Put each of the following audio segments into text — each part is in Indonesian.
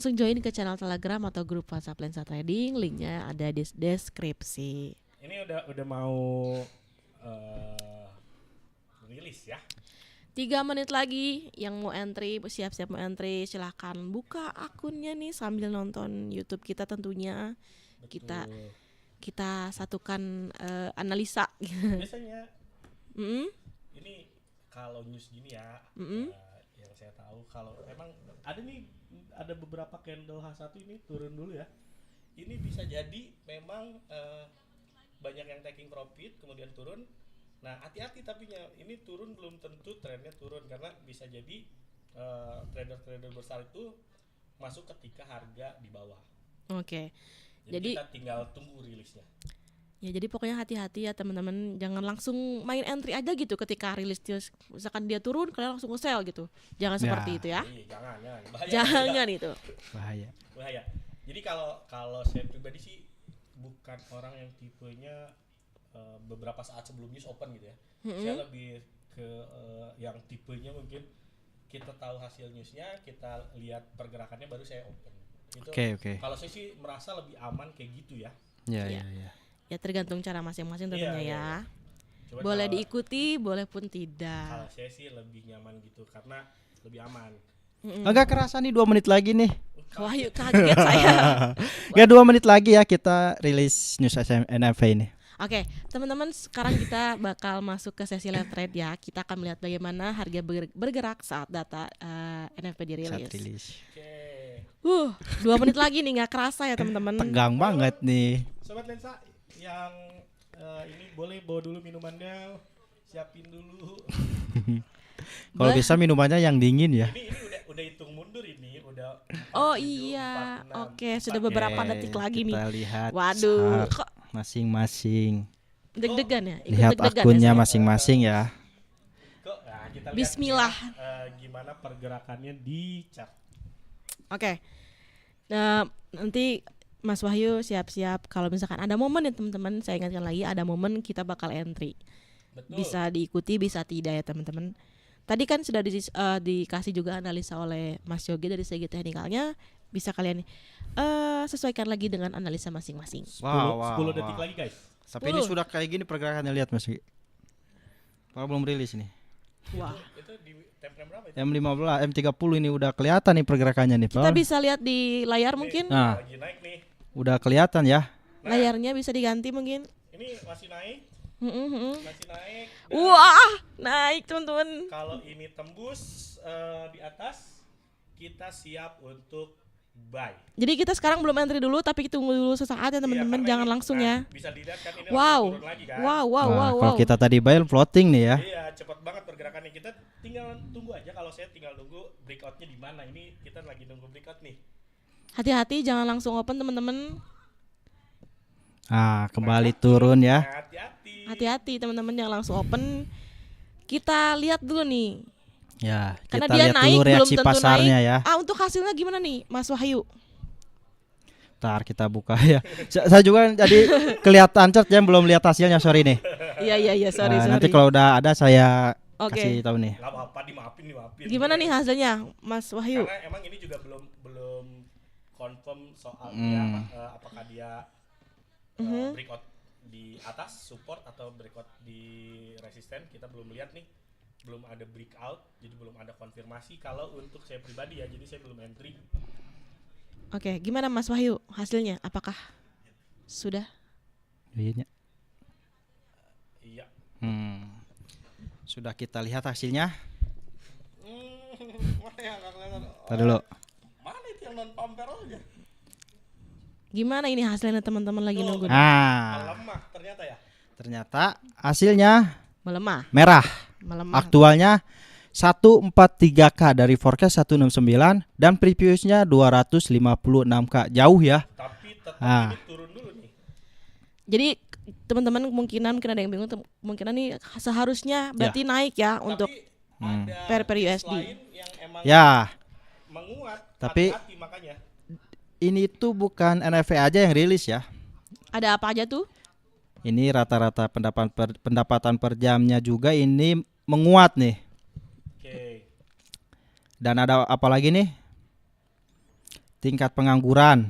langsung join ke channel Telegram atau grup WhatsApp Lensa Trading, linknya ada di deskripsi. Ini udah mau rilis ya. 3 menit lagi yang mau entry, siap-siap mau entry, silahkan buka akunnya nih sambil nonton YouTube kita tentunya. Betul. Kita satukan analisa. Biasanya Mm-mm. ini kalau news gini ya, Mm-mm. yang saya tahu kalau emang ada beberapa candle H1 ini turun dulu ya. Ini bisa jadi memang banyak yang taking profit kemudian turun. Nah, hati-hati tapinya ini turun belum tentu trennya turun karena bisa jadi trader-trader besar itu masuk ketika harga di bawah. Oke. Jadi Jadi kita tinggal tunggu rilisnya. ya, jadi pokoknya hati-hati ya teman-teman, jangan langsung main entry aja gitu ketika rilis terus misalkan dia turun kalian langsung nge-sell gitu. Jangan Ya. seperti itu ya. Iya, jangan bahaya. Jangan itu. Bahaya. Jadi kalau saya pribadi sih bukan orang yang tipenya beberapa saat sebelum news open gitu ya. Saya lebih ke yang tipenya mungkin kita tahu hasil newsnya, kita lihat pergerakannya baru saya open. Itu Oke. kalau saya sih merasa lebih aman kayak gitu ya. Iya. Ya tergantung cara masing-masing tentunya Iya. ya. Coba Boleh kalau- diikuti, boleh pun Kalau tidak. saya sih lebih nyaman gitu karena lebih aman. Agak kerasa nih 2 menit lagi nih. Wah, yuk kaget saya. Ya 2 menit lagi ya kita rilis news NFA ini. Oke, teman-teman, sekarang kita bakal masuk ke sesi live trade ya. Kita akan melihat bagaimana harga bergerak saat data NFP Saat dirilis. rilis. Oke. 2 menit lagi nih, nggak kerasa ya teman-teman. Tegang banget nih. Sobat Lensa yang ini boleh bawa dulu minumannya, siapin dulu. Kalau Boleh. bisa minumannya yang dingin ya. Ini udah hitung mundur ini, udah 4, Oh 7, iya, 4, 6. oke, sudah beberapa detik lagi nih. Kita lihat Waduh, chart kok masing-masing. deg-degan ya? Ikut Lihat deg-degan akunnya ya, saya? masing-masing ya. Nah, kita lihat Bismillah. gimana pergerakannya di chart. Oke. Nah, nanti Mas Wahyu siap-siap kalau misalkan ada momen ya teman-teman, saya ingatkan lagi ada momen kita bakal entry. Betul. Bisa diikuti, bisa tidak ya teman-teman. Tadi kan sudah dikasih juga analisa oleh Mas Yogi dari segi teknikalnya, bisa kalian sesuaikan lagi dengan analisa masing-masing. 10 detik lagi guys. Tapi ini 10. sudah kayak gini pergerakannya, lihat Mas. Kalau belum rilis nih. Wah, Itu di time frame berapa itu? M15, M30 ini udah kelihatan nih pergerakannya nih. kita bisa lihat di layar mungkin. Nah, Lagi naik nih. udah kelihatan ya. Layarnya bisa diganti mungkin. Ini masih naik, masih naik. Dan Wah, naik teman-teman. kalau ini tembus di atas, kita siap untuk buy. Jadi kita sekarang belum entry dulu, tapi kita tunggu dulu sesaat ya teman-teman, Iya, jangan karena langsung ini, ya. Bisa dilihat kan ini Wow, langsung turun lagi kan. wow. Nah, kalau kita tadi buy floating nih ya. Iya, cepat banget pergerakannya. Kita tinggal tunggu aja. Kalau saya tinggal tunggu breakoutnya di mana. Ini kita lagi nunggu breakout nih. Hati-hati, jangan langsung open teman-teman. Ah, kembali turun ya. Hati-hati. Hati-hati teman-teman, jangan langsung open. Kita lihat dulu nih. Ya, Karena kita dia lihat naik dulu belum reaksi tentu pasarnya naik. ya. Untuk hasilnya gimana nih, Mas Wahyu? Ntar kita buka ya. Saya juga jadi kelihatan chart ya, belum lihat hasilnya, sorry nih. Iya, sorry. Nanti kalau udah ada saya Oke. kasih tahu nih. Nggak apa-apa, dimaafin. Gimana nih hasilnya, Mas Wahyu? Karena emang ini juga belum confirm soal apakah dia breakout di atas support atau breakout di resisten, kita belum lihat nih. Belum ada breakout, jadi belum ada konfirmasi. Kalau untuk saya pribadi ya, jadi saya belum entry. Oke, gimana Mas Wahyu hasilnya? Apakah sudah? Iya. Iya. Sudah kita lihat hasilnya. Mana yang nggak kelihatan? Tadi dulu. Mana itu yang non pumper aja? Gimana ini hasilnya teman-teman lagi nunggu? nih? Lemah ternyata ya. Ternyata hasilnya Melemah. merah. Melemah. Aktualnya 143K dari forecast 169 dan previousnya 256K. Jauh ya. Tapi tetap Ah. ini turun dulu nih. Jadi teman-teman kemungkinan mungkin ada yang bingung, kemungkinan nih seharusnya berarti naik ya untuk Tapi per ada USD. lain yang emang Ya, menguat. Tapi- Hati-hati makanya. ini tuh bukan NFA aja yang rilis ya. ada apa aja tuh? Ini rata-rata pendapatan per jamnya juga ini menguat nih. Oke. Dan ada apa lagi nih? tingkat pengangguran.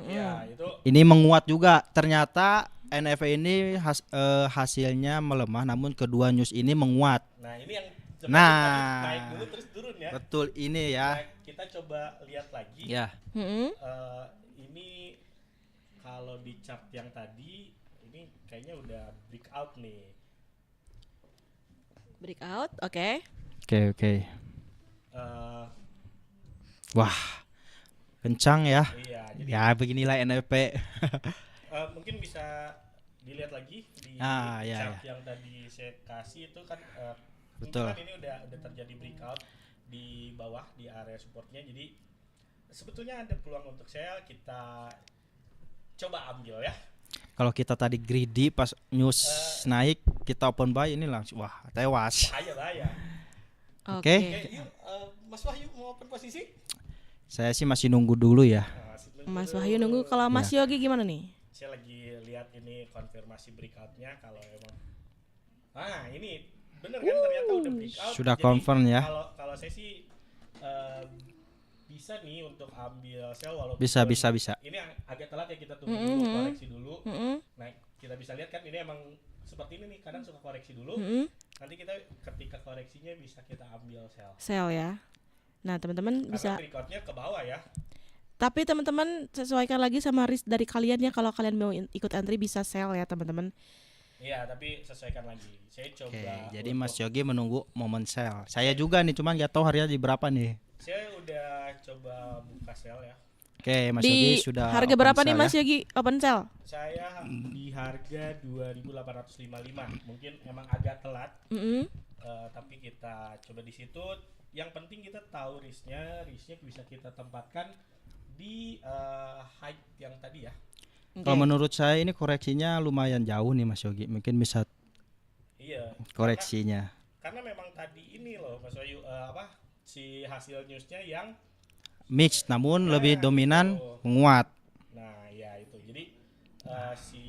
Ya, itu Ini menguat juga. Ternyata NFP ini hasilnya melemah, namun kedua news ini menguat. nah ini yang seperti Nah. tadi naik dulu terus turun ya. Betul ini ya. Nah, kita coba lihat lagi. Ya. Mm-mm. Ini kalau di chart yang tadi ini kayaknya udah breakout nih. Breakout, oke. Oke. Eh, Wah. Kencang ya. iya, jadi Ya beginilah NFP. mungkin bisa dilihat lagi di Ya. chart yang tadi saya kasih itu kan Betul. mungkin kan ini udah terjadi breakout di bawah di area supportnya, jadi sebetulnya ada peluang untuk sell, kita coba ambil ya. Kalau kita tadi greedy pas news naik, kita open buy ini langsung wah tewas. Bahaya. Oke. Oke, yuk Mas Wahyu mau open posisi? Saya sih masih nunggu dulu ya. Mas Wahyu nunggu. Kalau Mas Yogi gimana nih? Saya lagi lihat ini konfirmasi breakoutnya kalau emang. Nah ini bener kan ternyata udah breakout. Sudah Jadi, confirm ya. Kalau saya sih bisa nih untuk ambil sell walaupun Bisa. ini agak telat ya, kita tunggu dulu koreksi dulu. Nah kita bisa lihat kan ini emang seperti ini nih, kadang suka koreksi dulu. Nanti kita ketika koreksinya bisa kita ambil sell. Sell ya. Nah teman-teman Karena bisa. breakoutnya ke bawah ya. Tapi teman-teman sesuaikan lagi sama risk dari kalian ya. Kalau kalian mau ikut entry bisa sell ya teman-teman. Iya tapi sesuaikan lagi. Saya coba. Oke, jadi untuk- Mas Yogi menunggu momen sell. Saya juga nih, cuman nggak tahu harinya di berapa nih. Saya udah coba buka sell ya. Oke, Mas Yogi Di sudah harga open berapa nih sell Mas ya. Yogi open sell? Saya di harga 2.855. Mungkin emang agak telat, Mm-mm. tapi kita coba di situ. Yang penting kita tahu risknya bisa kita tempatkan di height yang tadi ya. Kalau menurut saya ini koreksinya lumayan jauh nih Mas Yogi. Mungkin bisa Iya. koreksinya. Karena memang tadi ini loh Mas Wahyu si hasil newsnya yang Mix namun lebih Nah, dominan itu. menguat. nah ya itu. Jadi si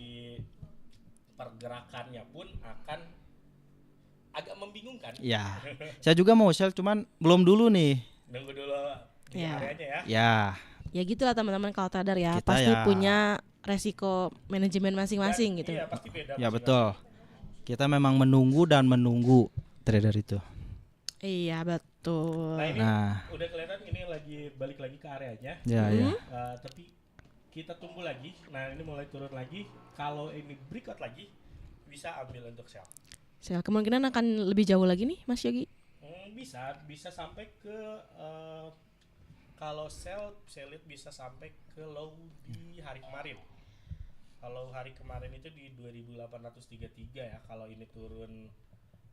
pergerakannya pun akan agak membingungkan. Ya. Saya juga mau sell cuman belum dulu nih. Nunggu dulu di Ya. areanya ya. Ya. Ya gitulah teman-teman kalau trader ya. Kita Pasti ya- punya resiko manajemen masing-masing Dan, gitu. Iya pasti beda. Ya masing-masing. betul. Kita memang menunggu dan menunggu trader itu. Iya betul. Nah ini Nah, udah kelihatan ini lagi balik lagi ke areanya. ya. Tapi kita tunggu lagi. Nah ini mulai turun lagi. Kalau ini breakout lagi bisa ambil untuk sell. Sell kemungkinan akan lebih jauh lagi nih Mas Yogi. Bisa sampai ke kalau sell saya lihat bisa sampai ke low di hari kemarin. Kalau hari kemarin itu di 2833 ya. Kalau ini turun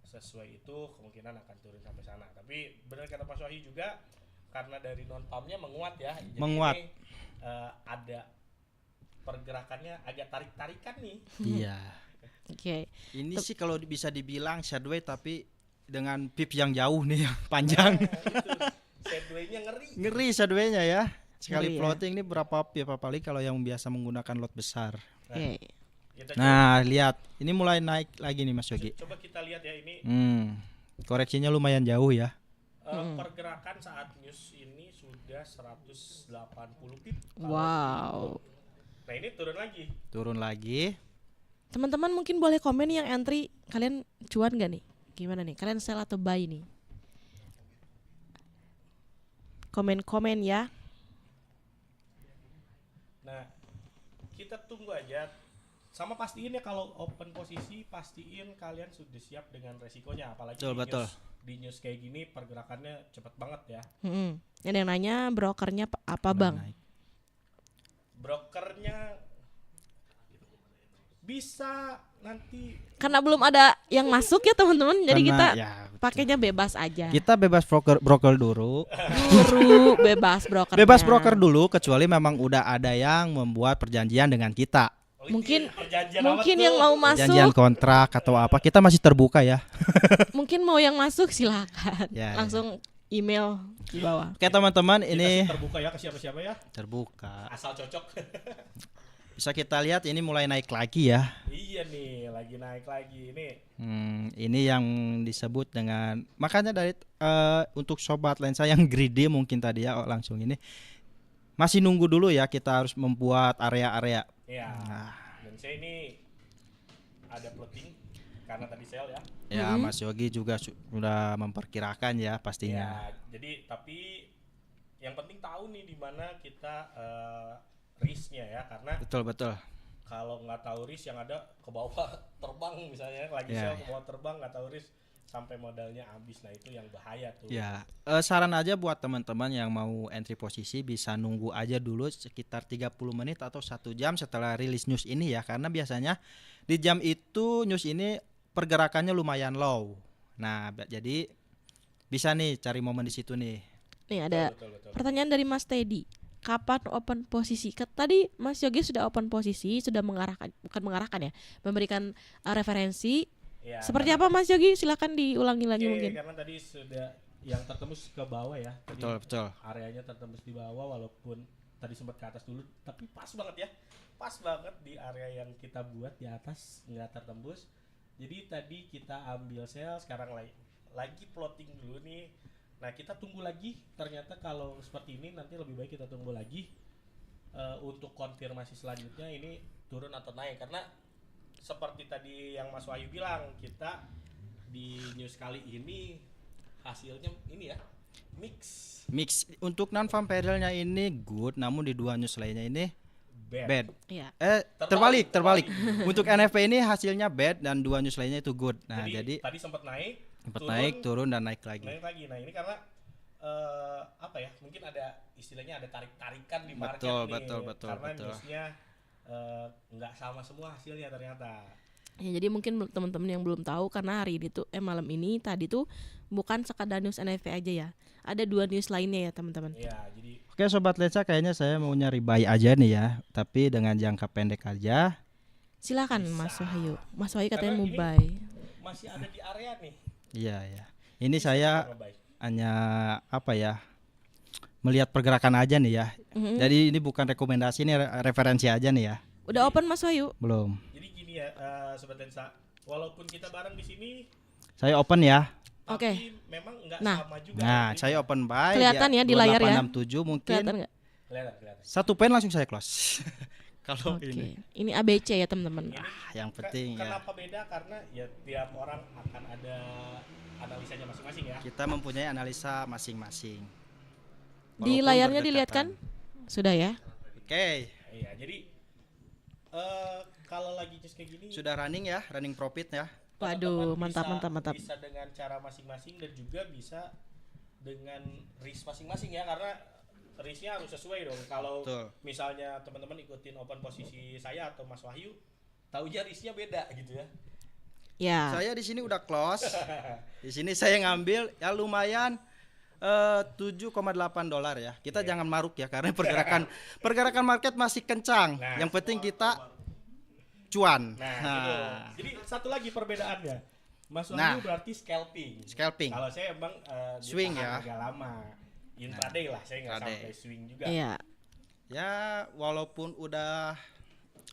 sesuai itu kemungkinan akan turun sampai sana. Tapi benar kata Mas Wahyu juga karena dari non pump-nya menguat ya. Jadi Menguat. ini, ada pergerakannya agak tarik-tarikan nih. Iya. Oke. Ini sih kalau bisa dibilang sideways tapi dengan pip yang jauh nih yang panjang. Sideways-nya ngeri. Ngeri sideways-nya ya. Sekali Ngeri ya. floating ini berapa pip apalagi kalau yang biasa menggunakan lot besar. Oke. Kita Nah, lihat. Ini mulai naik lagi nih Mas Yogi. coba kita lihat ya ini Koreksinya lumayan jauh ya. pergerakan saat news ini sudah 180 pip. Wow. Nah ini turun lagi. Turun lagi. Teman-teman mungkin boleh komen yang entry kalian cuan gak nih? Gimana nih? Kalian sell atau buy nih? Komen-komen ya. Nah kita tunggu aja. Sama pastiin ya kalau open posisi pastiin kalian sudah siap dengan resikonya. Apalagi Betul. di news kayak gini pergerakannya cepet banget ya. Ada yang nanya brokernya apa Udah bang? naik. Brokernya bisa nanti Karena belum ada yang masuk ya teman-teman. Jadi Karena, kita ya, betul. pakainya bebas aja. Kita bebas broker dulu. Guru bebas broker. Bebas broker dulu kecuali memang udah ada yang membuat perjanjian dengan kita. Mungkin perjanjian mungkin apa yang tuh? mau Perjanjian masuk, kontrak atau apa. Kita masih terbuka ya. mungkin mau yang masuk silakan. Ya, Langsung email di bawah. Oke teman-teman, Kita ini sih terbuka ya ke siapa-siapa ya. terbuka. Asal cocok. Bisa kita lihat ini mulai naik lagi ya. Iya nih, lagi naik lagi ini. Ini yang disebut dengan makanya dari untuk sobat lensa yang greedy mungkin tadi ya langsung ini masih nunggu dulu ya, kita harus membuat area-area. Ya. Nah. Dan saya ini ada plotting karena tadi sel ya. Ya, Mas Yogi juga sudah memperkirakan ya pastinya. Ya, jadi tapi yang penting tahu nih di mana kita risknya ya, karena Betul. kalau nggak tahu risk yang ada ke bawah terbang misalnya lagi Ya, sel ke bawah terbang nggak tahu risk sampai modalnya habis. Nah itu yang bahaya tuh. Ya, saran aja buat teman-teman yang mau entry posisi bisa nunggu aja dulu sekitar 30 menit atau 1 jam setelah rilis news ini ya, karena biasanya di jam itu news ini pergerakannya lumayan low. Nah, jadi bisa nih cari momen di situ nih. Nih ada Betul. pertanyaan dari Mas Teddy. Kapan open posisi? Tadi Mas Yogi sudah open posisi, sudah mengarahkan, bukan mengarahkan ya, memberikan referensi. Ya, Seperti apa Mas Yogi? Silakan diulangi lagi Oke, mungkin. karena tadi sudah yang tertembus ke bawah ya. Tadi Betul. areanya tertembus di bawah walaupun tadi sempat ke atas dulu, tapi pas banget ya. Pas banget di area yang kita buat di atas nggak tertembus. Jadi tadi kita ambil sel, sekarang lagi plotting dulu nih. Nah kita tunggu lagi. Ternyata kalau seperti ini nanti lebih baik kita tunggu lagi untuk konfirmasi selanjutnya ini turun atau naik, karena seperti tadi yang Mas Wahyu bilang, kita di news kali ini hasilnya ini ya mix. Untuk non vampiralnya ini good, namun di 2 news lainnya ini bad. Iya. Terbalik. Untuk NFP ini hasilnya bad dan 2 news lainnya itu good. Nah, jadi tadi sempat naik, naik, turun dan naik lagi. Nah ini karena apa ya? Mungkin ada istilahnya ada tarik-tarikan di market Betul, nih. betul, Karena betul. newsnya nggak sama semua hasilnya ternyata. Ya, jadi mungkin teman-teman yang belum tahu, karena hari ini tuh malam ini tadi tuh bukan sekadar news NFP aja ya. Ada 2 news lainnya ya teman-teman. Iya, jadi Oke Sobat Leca, kayaknya saya mau nyari buy aja nih ya, tapi dengan jangka pendek aja. Silakan Bisa. Mas Wahyu. Mas Wahyu katanya Karena mau ini buy. masih ada di area nih. Iya. Ini saya Ngebuy. hanya apa ya, melihat pergerakan aja nih ya. Jadi ini bukan rekomendasi, ini referensi aja nih ya. Udah open Mas Wahyu? Belum. Jadi gini ya, Sobat Lensa, walaupun kita bareng di sini, Saya open ya. tapi Oke. memang nggak Nah. sama juga. Nah, Jadi, saya open buy. Kelihatan ya di layar ya? 2867 mungkin. Kelihatan nggak? kelihatan. Satu pen langsung saya close. Kalau Oke. ini. Ini ABC ya teman-teman. Yang penting ya, Kenapa beda? Karena ya tiap orang akan ada analisanya masing-masing ya. kita mempunyai analisa masing-masing. Di Walaupun layarnya berdekatan. dilihatkan? Sudah ya? Oke, Iya, jadi kalau lagi just kayak gini sudah running ya, running profit ya. Waduh, teman-teman mantap. Bisa dengan cara masing-masing dan juga bisa dengan risk masing-masing ya, karena risknya harus sesuai dong. Kalau Betul. misalnya teman-teman ikutin open posisi saya atau Mas Wahyu, taunya risknya beda gitu ya. Ya. Saya di sini udah close. Di sini saya ngambil ya lumayan $7,8 ya. Kita jangan maruk ya, karena pergerakan market masih kencang. Nah, Yang penting kita cuan. Nah, gitu. Jadi satu lagi perbedaannya. Mas Wahyu Nah. berarti scalping. Scalping. Kalau saya emang Swing ditahan ya. agak lama. Intraday lah, saya nggak Intraday. sampai swing juga. Iya. Ya, walaupun udah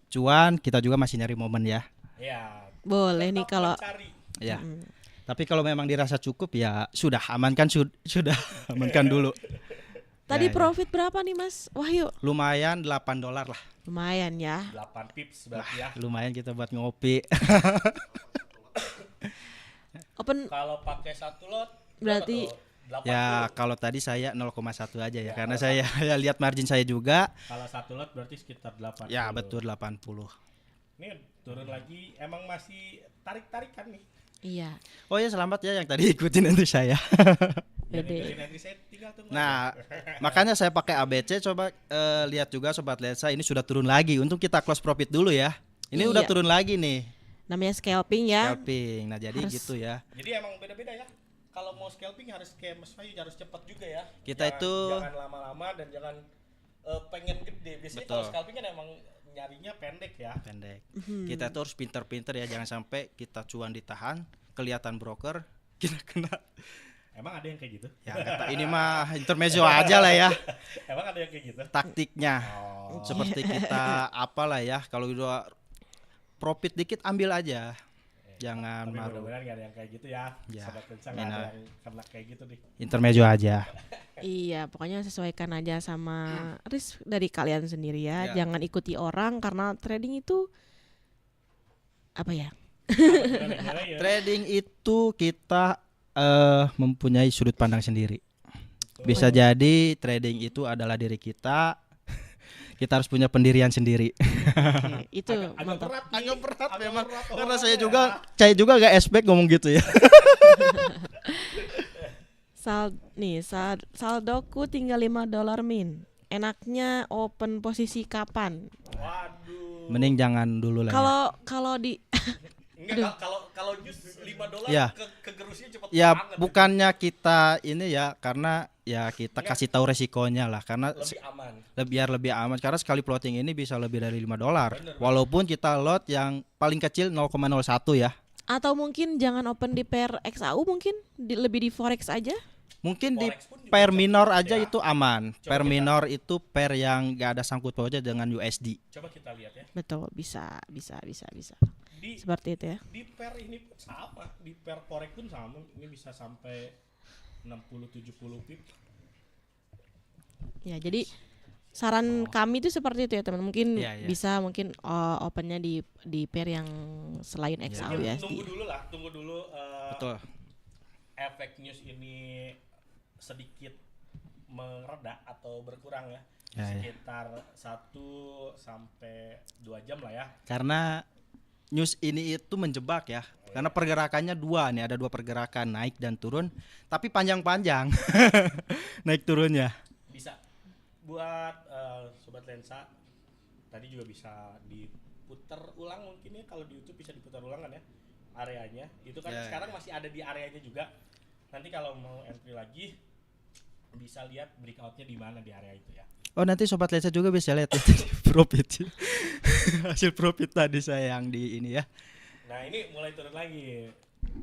cuan, kita juga masih nyari momen ya. Ya. Boleh nih tetap kalau mencari. Ya. Mm. Tapi kalau memang dirasa cukup ya sudah amankan sudah amankan dulu. Tadi Ya, ya. profit berapa nih Mas Wahyu? Lumayan $8 lah. Lumayan ya. 8 pips berarti ya. Lumayan kita buat ngopi. Open Kalau pakai satu lot Berarti- berapa tuh? 80. Ya, kalau tadi saya 0,1 aja ya, Ya, karena kalau saya ya lihat margin saya juga. Kalau satu lot berarti sekitar 80. Ya, betul 80. Ini turun lagi, emang masih tarik-tarikan nih. iya. Oh ya, selamat ya yang tadi ikutin entry saya. Ya, Pede. ngikutin entry saya tinggal tunggu Nah, aja. makanya saya pakai ABC. Coba lihat juga Sobat Lensa, ini sudah turun lagi. Untuk kita close profit dulu ya. Ini udah Iya. turun lagi nih. Namanya scalping ya. Scalping. Nah, jadi Harus- gitu ya. Jadi emang beda-beda ya. Kalau mau scalping harus kayak Mas Wahyu, harus cepat juga ya. Kita Jangan- itu- jangan lama-lama dan jangan pengen gede. Biasanya Betul. kalau scalping kan emang nyarinya pendek ya. Pendek. Kita tuh harus pinter-pinter ya, jangan sampai kita cuan ditahan, kelihatan broker, kita kena. Emang ada yang kayak gitu? Ya, kata ini mah intermezzo aja lah ya Emang ada yang kayak gitu? taktiknya. Oh. Seperti kita apalah ya, kalau udah profit dikit ambil aja. Jangan Tapi malu. mudah-mudahan nggak ada yang kayak gitu ya. Ya, Sobat Lensa nggak ada benar. yang kena kayak gitu nih. Intermezzo aja. Iya, pokoknya sesuaikan aja sama risk dari kalian sendiri ya. Ya. Jangan ikuti orang karena trading itu apa ya? Gimana ya? Trading itu kita mempunyai sudut pandang sendiri. Bisa jadi trading itu adalah diri kita. Kita harus punya pendirian sendiri. Oke, itu Agak mantap. berat nih. Agak berat Agak memang. berat Karena omongannya saya juga gak expect ngomong gitu ya. Saldoku tinggal $5 min. Enaknya open posisi kapan? Waduh. Mending jangan dulu lah. Kalau di Enggak, kalau jus $5 Ya. kegerusnya cepet Ya banget. bukannya kita ini ya, karena ya kita Enggak. kasih tahu resikonya lah, karena Lebih aman. biar lebih aman, karena sekali plotting ini bisa lebih dari $5. Bener. Walaupun kita lot yang paling kecil 0,01 ya. atau mungkin jangan open di pair XAU, mungkin lebih di forex aja. Mungkin di Forex pun juga pair bisa, minor aja ya. itu aman. Coba Pair kita- minor itu pair yang gak ada sangkut pautnya dengan USD. Coba kita lihat ya. Betul, bisa. Di Seperti itu ya. di pair ini pun sama, di pair forex pun sama. Ini bisa sampai 60-70 pip. Ya, jadi saran kami itu seperti itu ya teman. Mungkin Iya, iya. bisa opennya di pair yang selain XAU Ya, ya. tunggu dulu Betul. efek news ini sedikit mereda atau berkurang ya. Ya, ya. Sekitar 1 sampai 2 jam lah ya. Karena news ini itu menjebak ya. Karena pergerakannya dua nih, ada dua pergerakan, naik dan turun, tapi panjang-panjang. Naik turunnya. Bisa buat sobat lensa tadi juga bisa diputar ulang mungkin ya, kalau di YouTube bisa diputar ulang kan ya areanya. Itu kan Ya, sekarang masih ada di areanya juga. Nanti kalau mau entry lagi bisa lihat breakoutnya di mana di area itu ya. Oh, nanti sobat lensa juga bisa lihat ya, profit. Hasil profit tadi saya yang di ini ya. Nah ini mulai turun lagi.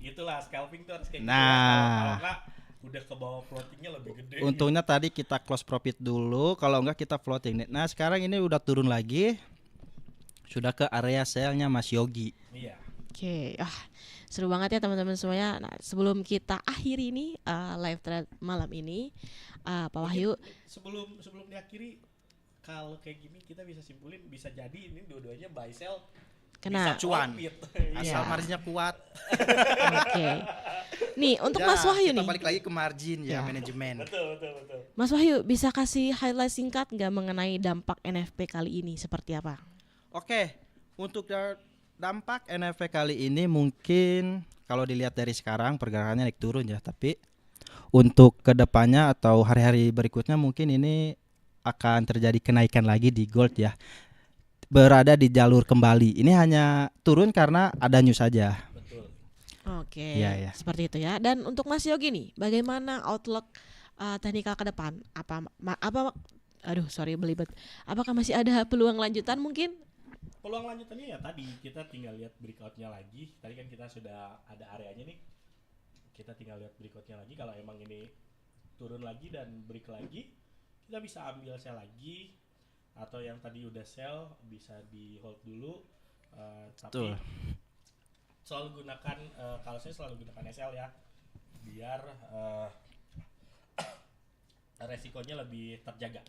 Itulah scalping tuh harus kayak gitu. Nah. Kalau enggak udah ke bawah floatingnya lebih gede. Untungnya tadi kita close profit dulu, kalau enggak kita floating. Nah, sekarang ini udah turun lagi. Sudah ke area sell-nya Mas Yogi. Iya. Oke, seru banget ya teman-teman semuanya. Nah, sebelum kita akhiri ini live thread malam ini, Pak Wahyu, Sebelum diakhiri, kalau kayak gini kita bisa simpulin bisa jadi ini dua-duanya buy sell kena. bisa Cuan. profit. Asal Iya. marginnya kuat. Oke. Nih, untuk Ya, Mas Wahyu kita nih. balik lagi ke margin ya, Ya. manajemen. Betul. Mas Wahyu bisa kasih highlight singkat nggak mengenai dampak NFP kali ini seperti apa? Oke, untuk dampak NFP kali ini mungkin kalau dilihat dari sekarang pergerakannya naik turun ya, tapi untuk kedepannya atau hari-hari berikutnya mungkin ini akan terjadi kenaikan lagi di gold ya, berada di jalur kembali. Ini hanya turun karena ada news saja. Betul. Oke, Iya, iya. seperti itu ya. Dan untuk Mas Yogi nih, bagaimana outlook teknikal ke depan? Aduh, sorry belibet. Apakah masih ada peluang lanjutan mungkin? Peluang lanjutannya ya tadi kita tinggal lihat breakoutnya lagi. Tadi kan kita sudah ada areanya nih. Kita tinggal lihat berikutnya lagi. Kalau emang ini turun lagi dan break lagi, kita bisa ambil sell lagi. Atau yang tadi udah sell bisa di hold dulu. Tapi Betul. selalu gunakan, kalau saya selalu gunakan SL ya, biar resikonya lebih terjaga.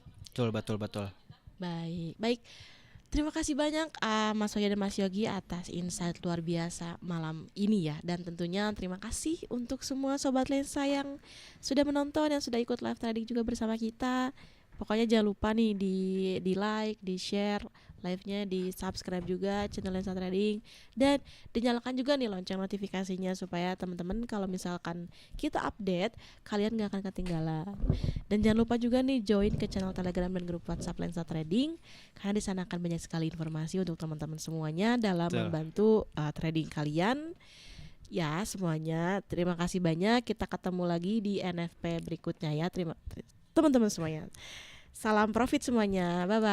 Betul. Baik. Terima kasih banyak Mas Wahyu dan Mas Yogi atas insight luar biasa malam ini ya. Dan tentunya terima kasih untuk semua Sobat Lensa yang sudah menonton, yang sudah ikut live trading juga bersama kita. Pokoknya jangan lupa nih di like, di share live-nya, di subscribe juga channel Lensa Trading. Dan dinyalakan juga nih lonceng notifikasinya supaya teman-teman kalau misalkan kita update, kalian gak akan ketinggalan. Dan jangan lupa juga nih join ke channel Telegram dan grup WhatsApp Lensa Trading, karena di sana akan banyak sekali informasi untuk teman-teman semuanya dalam Betul. membantu trading kalian. Ya semuanya, terima kasih banyak. Kita ketemu lagi di NFP berikutnya ya. Teman-teman semuanya. Salam profit semuanya. Bye bye.